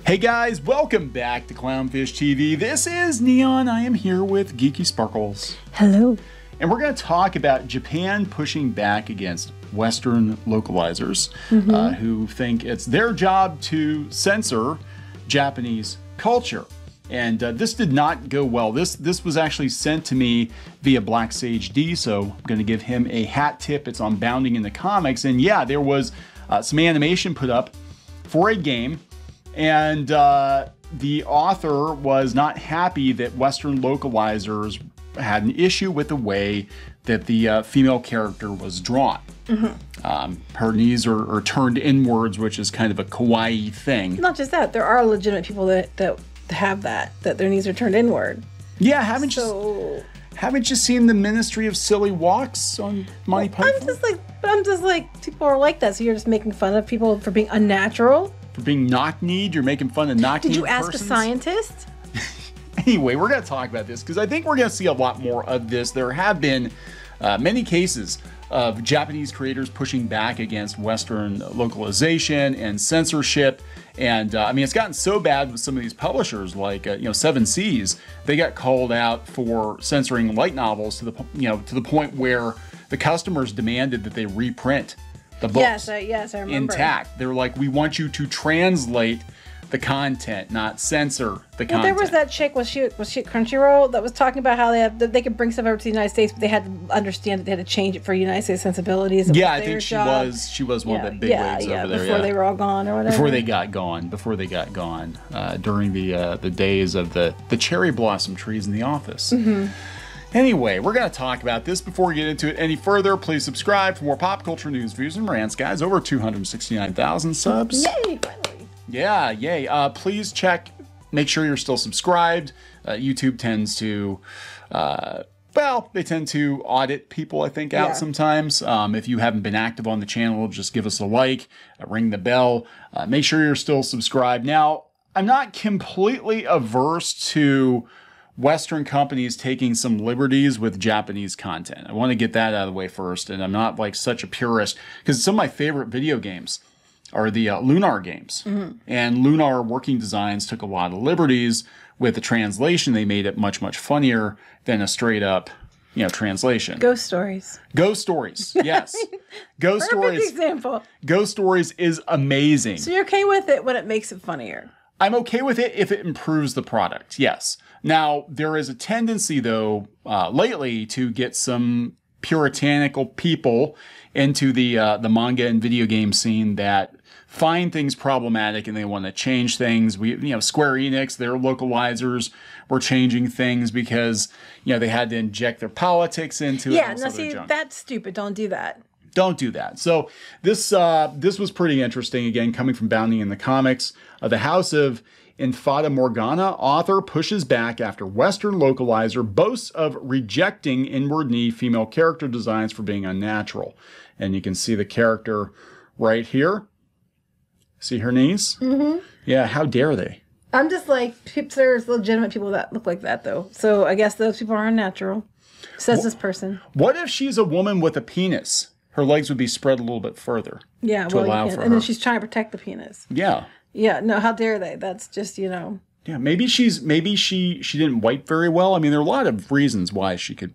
Hey guys, welcome back to Clownfish TV. This is Neon. I am here with Geeky Sparkles. Hello. And we're going to talk about Japan pushing back against Western localizers who think it's their job to censor Japanese culture. And this did not go well. This was actually sent to me via Black Sage D, so I'm going to give him a hat tip. It's on Bounding in the Comics. And yeah, there was some animation put up for a game. And the author was not happy that Western localizers had an issue with the way that the female character was drawn. Her knees are turned inwards, which is kind of a kawaii thing. Not just that, there are legitimate people that have that their knees are turned inward. Yeah, haven't you seen the Ministry of Silly Walks on Monty Python? I'm just like, people are like that, so you're just making fun of people for being unnatural? For being knock-kneed? You're making fun of knock-kneed Did you ask persons? a scientist? Anyway, we're going to talk about this because I think we're going to see a lot more of this. There have been many cases of Japanese creators pushing back against Western localization and censorship. And I mean, it's gotten so bad with some of these publishers like, Seven Seas. They got called out for censoring light novels to the point where the customers demanded that they reprint the books. Yes, I remember. Intact. They're like, we want you to translate the content, not censor the content. There was that chick, was she at Crunchyroll, that was talking about how they could bring stuff over to the United States, but they had to understand that they had to change it for United States sensibilities. Yeah, I think she was one of the big wigs over there. Before they were all gone or whatever. Before they got gone. During the days of the cherry blossom trees in the office. Anyway, we're going to talk about this. Before we get into it any further, please subscribe for more pop culture news, views, and rants, guys. Over 269,000 subs. Yay, finally. Yeah, yay. Please make sure you're still subscribed. YouTube tends to, they tend to audit people, I think, out sometimes. If you haven't been active on the channel, just give us a like, ring the bell. Make sure you're still subscribed. Now, I'm not completely averse to Western companies taking some liberties with Japanese content. I want to get that out of the way first, and I'm not like such a purist, because some of my favorite video games are the Lunar games. And Lunar Working Designs took a lot of liberties with the translation. They made it much, much funnier than a straight up, translation. Ghost Stories. Ghost Stories, yes. Ghost Stories. Perfect example. Ghost Stories is amazing. So you're okay with it when it makes it funnier? I'm okay with it if it improves the product, yes. Now, there is a tendency, though, lately to get some puritanical people into the manga and video game scene that find things problematic and they want to change things. Square Enix, their localizers were changing things because, they had to inject their politics into it. Yeah, now see, that's stupid. Don't do that. Don't do that. So this was pretty interesting, again, coming from Bounding in the Comics. The House In Fata Morgana author pushes back after Western localizer boasts of rejecting inward knee female character designs for being unnatural. And you can see the character right here. See her knees? Yeah, how dare they? I'm just like, there's legitimate people that look like that, though. So I guess those people are unnatural, says this person. What if she's a woman with a penis? Her legs would be spread a little bit further. Yeah, to allow for her. And then she's trying to protect the penis. Yeah. Yeah, no, how dare they? That's just, Yeah, maybe she didn't wipe very well. I mean, there are a lot of reasons why she could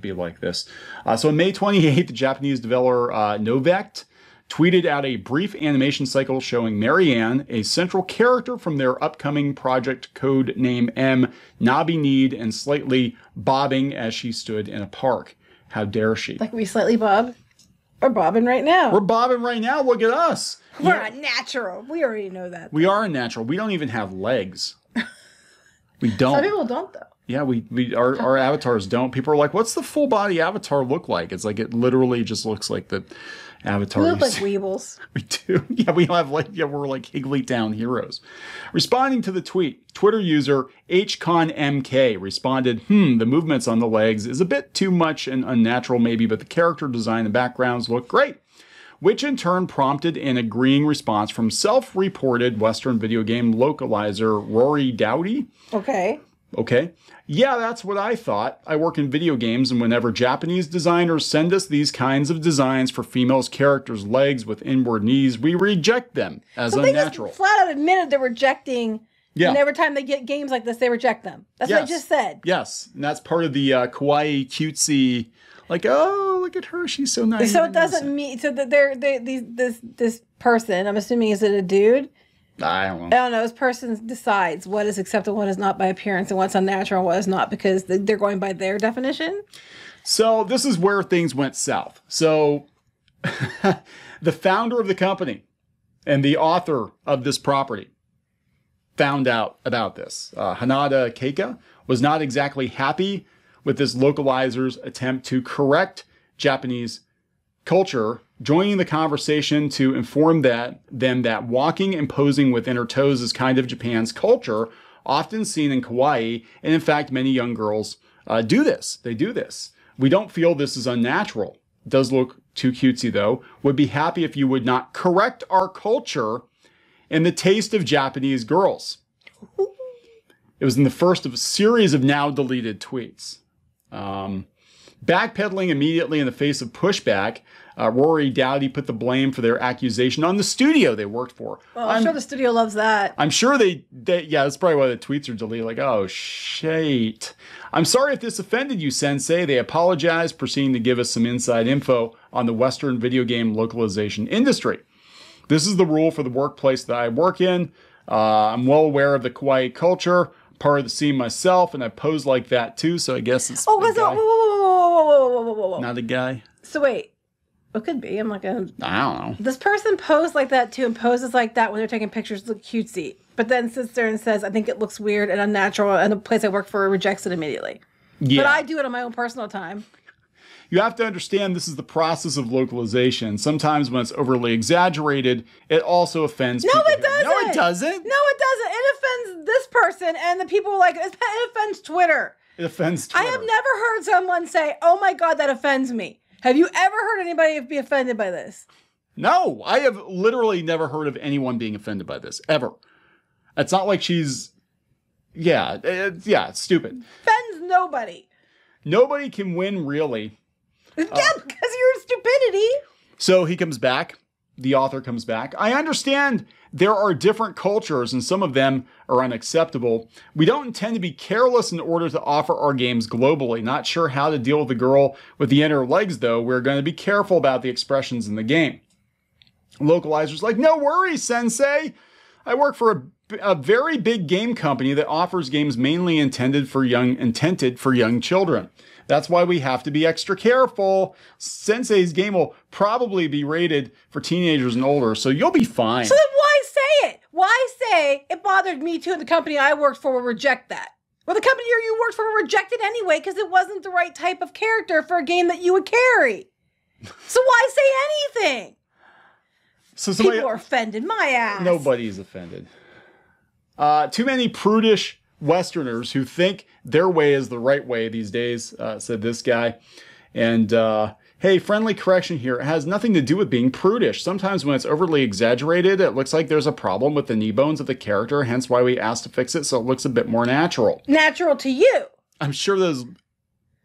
be like this. So on May 28th, the Japanese developer Novect tweeted out a brief animation cycle showing Marianne, a central character from their upcoming project code name M, Nabi-kneed and slightly bobbing as she stood in a park. How dare she? Like we slightly bob? We're bobbing right now. We're bobbing right now. Look at us. We're unnatural. We already know that. We are unnatural. We don't even have legs. We don't. Some people don't, though. Yeah, our avatars don't. People are like, what's the full body avatar look like? It's like, it literally just looks like the avatar. We look like weebles. We do. Yeah, we're like Higglytown heroes. Responding to the tweet, Twitter user HConMK responded, the movements on the legs is a bit too much and unnatural maybe, but the character design and backgrounds look great. Which in turn prompted an agreeing response from self-reported Western video game localizer Rory Dowdy. Okay. Okay. Yeah, that's what I thought. I work in video games, and whenever Japanese designers send us these kinds of designs for females' characters' legs with inward knees, we reject them as unnatural. They just flat out admitted they're rejecting. Yeah. And every time they get games like this, they reject them. That's what I just said. Yes. And that's part of the kawaii, cutesy, like, oh, look at her. She's so nice. So it doesn't mean, so that this person, I'm assuming, is it a dude? I don't know. This person decides what is acceptable, what is not by appearance, and what's unnatural and what is not, because they're going by their definition. So this is where things went south. So the founder of the company and the author of this property found out about this. Hanada Keika was not exactly happy with this localizer's attempt to correct Japanese culture, joining the conversation to inform them that walking and posing within her toes is kind of Japan's culture, often seen in kawaii, and in fact, many young girls do this. They do this. We don't feel this is unnatural. It does look too cutesy, though. Would be happy if you would not correct our culture and the taste of Japanese girls. It was in the first of a series of now deleted tweets. Backpedaling immediately in the face of pushback, Rory Dowdy put the blame for their accusation on the studio they worked for. Well, I'm sure the studio loves that. I'm sure they yeah, that's probably why the tweets are deleted. Like, oh, shit. I'm sorry if this offended you, Sensei. They apologized, proceeding to give us some inside info on the Western video game localization industry. This is the rule for the workplace that I work in. I'm well aware of the kawaii culture, part of the scene myself, and I pose like that too, so I guess it's whoa. Not a guy. So wait, it could be. I'm like, I don't know. This person posed like that too, and poses like that when they're taking pictures, look cutesy, but then sits there and says, I think it looks weird and unnatural, and the place I work for rejects it immediately. Yeah. But I do it on my own personal time. You have to understand this is the process of localization. Sometimes when it's overly exaggerated, it also offends people. No, it doesn't. No, it doesn't. No, it doesn't. It offends this person and the people like it offends Twitter. It offends Twitter. I have never heard someone say, oh my God, that offends me. Have you ever heard anybody be offended by this? No, I have literally never heard of anyone being offended by this, ever. It's not like she's, it's stupid. Offends nobody. Nobody can win, really. Yeah, because you're stupidity. So he comes back. The author comes back. I understand there are different cultures and some of them are unacceptable. We don't intend to be careless in order to offer our games globally. Not sure how to deal with the girl with the inner legs, though. We're going to be careful about the expressions in the game. Localizer's like, no worries, Sensei. I work for a very big game company that offers games mainly intended for young children. That's why we have to be extra careful. Sensei's game will probably be rated for teenagers and older, so you'll be fine. So then why say it? Why say it bothered me too and the company I worked for will reject that? Well, the company you worked for will reject it anyway because it wasn't the right type of character for a game that you would carry. So why say anything? So people are offended. My ass. Nobody's offended. Too many prudish Westerners who think their way is the right way these days, said this guy. And, hey, friendly correction here. It has nothing to do with being prudish. Sometimes when it's overly exaggerated, it looks like there's a problem with the knee bones of the character, hence why we asked to fix it so it looks a bit more natural. Natural to you. I'm sure those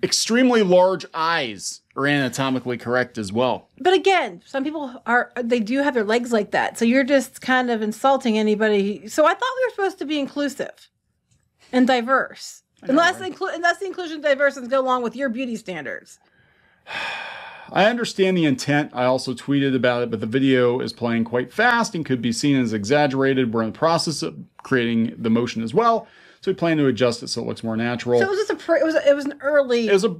extremely large eyes are anatomically correct as well. But again, some people they do have their legs like that. So you're just kind of insulting anybody. So I thought we were supposed to be inclusive and diverse. Unless the inclusion and diverse go along with your beauty standards. I understand the intent. I also tweeted about it, but the video is playing quite fast and could be seen as exaggerated. We're in the process of creating the motion as well. So we plan to adjust it so it looks more natural. So it was just it was an early... It was a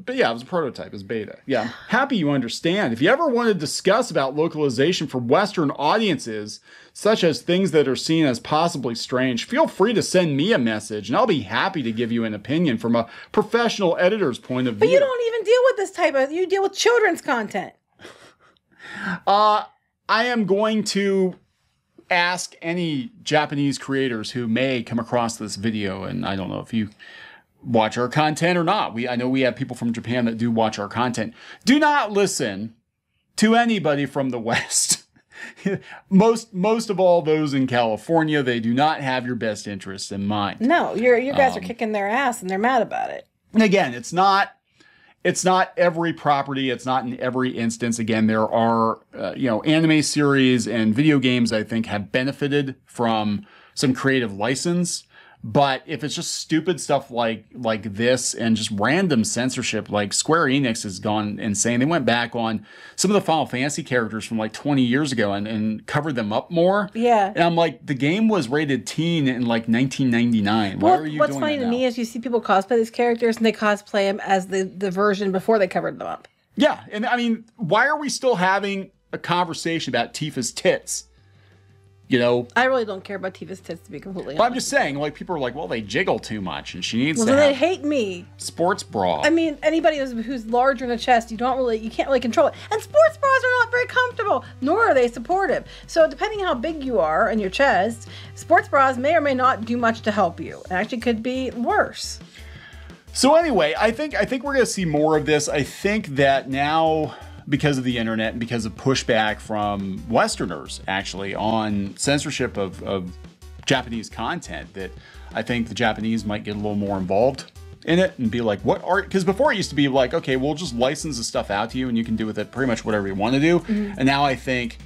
prototype. It was beta. Yeah. Happy you understand. If you ever want to discuss about localization for Western audiences, such as things that are seen as possibly strange, feel free to send me a message and I'll be happy to give you an opinion from a professional editor's point of view. But you don't even deal with this type of... You deal with children's content. I am going to ask any Japanese creators who may come across this video, and I don't know if you watch our content or not. I know we have people from Japan that do watch our content. Do not listen to anybody from the West most of all those in California, they do not have your best interests in mind. No, your guys are kicking their ass and they're mad about it. And again, it's not every property. It's not in every instance. Again, there are, anime series and video games, I think, have benefited from some creative license. But if it's just stupid stuff like this and just random censorship, like Square Enix has gone insane. They went back on some of the Final Fantasy characters from like 20 years ago and covered them up more. Yeah. And I'm like, the game was rated teen in like 1999. Why are you doing that now? What's funny to me is you see people cosplay these characters and they cosplay them as the version before they covered them up. Yeah. And I mean, why are we still having a conversation about Tifa's tits? I really don't care about Tifa's tits, to be completely honest. But I'm just saying, like, people are like, well, they jiggle too much, and she needs to have... Well, they hate me. Sports bra. I mean, anybody who's larger in the chest, you can't really control it. And sports bras are not very comfortable, nor are they supportive. So depending how big you are in your chest, sports bras may or may not do much to help you. It actually could be worse. So anyway, I think we're going to see more of this. I think that now, because of the internet and because of pushback from Westerners, actually, on censorship of Japanese content, that I think the Japanese might get a little more involved in it and be like, what art? Because before it used to be like, okay, we'll just license the stuff out to you and you can do with it pretty much whatever you want to do. Mm-hmm. And now I think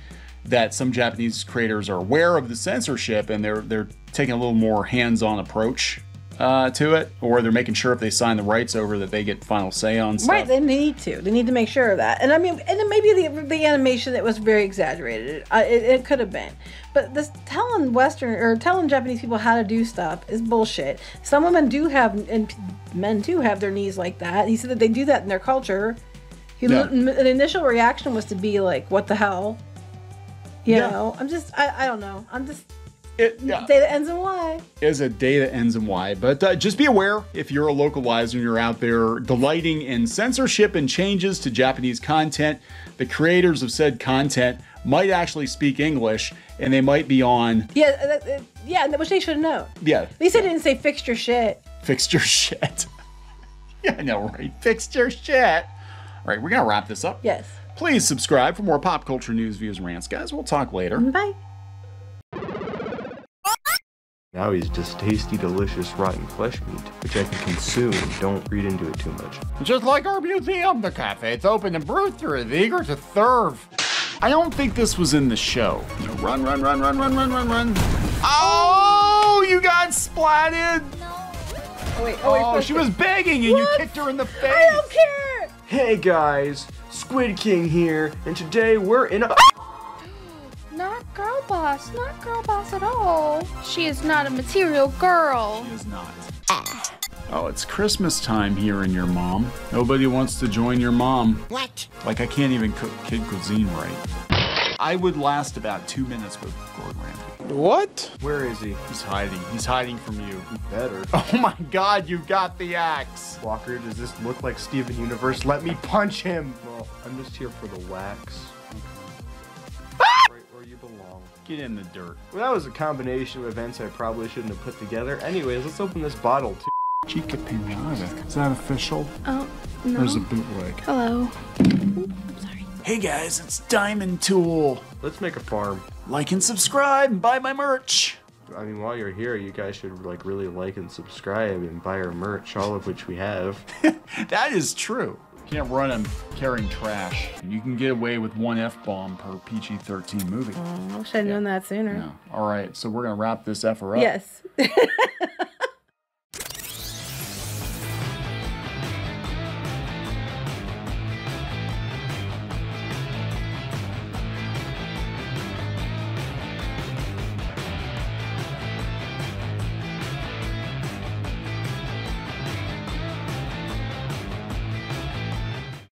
that some Japanese creators are aware of the censorship and they're taking a little more hands-on approach to it, or they're making sure if they sign the rights over that they get final say on stuff. Right, they need to make sure of that. And I mean, and then maybe the animation that was very exaggerated. It could have been, but this telling Japanese people how to do stuff is bullshit. Some women do have, and men too have their knees like that. He said that they do that in their culture. The initial reaction was to be like, "What the hell?" You know, I don't know. Day that ends in Y. Is a day that ends in Y. But just be aware, if you're a localizer and you're out there delighting in censorship and changes to Japanese content, the creators of said content might actually speak English, and they might be on... Yeah, which they should know. Yeah. At least they didn't say fix your shit. Fix your shit. Yeah, I know, right? Fix your shit. All right, we're going to wrap this up. Yes. Please subscribe for more pop culture news, views, and rants, guys. We'll talk later. Bye. Now he's just tasty, delicious, rotten flesh meat, which I can consume. Don't read into it too much. Just like our museum, the cafe's open and Brewster is eager to serve. I don't think this was in the show. Run. Oh, you got splatted. No. Oh, wait, she was begging and you kicked her in the face. I don't care. Hey guys, Squid King here, and today we're in a... Not girl boss at all. She is not a material girl. She is not. Oh, it's Christmas time here in your mom. Nobody wants to join your mom. What? Like, I can't even cook kid cuisine right. I would last about 2 minutes with Gordon Ramsay. What? Where is he? He's hiding. He's hiding from you. He better. Oh my God, you got the axe. Walker, does this look like Steven Universe? Let me punch him. Well, I'm just here for the wax. Right where you belong. Get in the dirt. Well, that was a combination of events I probably shouldn't have put together. Anyways, let's open this bottle too. Chica Pinata. Is that official? Oh, no. There's a bootleg. Hello. Ooh, sorry. Hey guys, it's Diamond Tool. Let's make a farm. Like and subscribe and buy my merch. I mean, while you're here, you guys should really like and subscribe and buy our merch, all of which we have. That is true. You can't run them carrying trash. You can get away with one F-bomb per PG-13 movie. I wish I'd known that sooner. Yeah. All right, so we're going to wrap this effer up. Yes.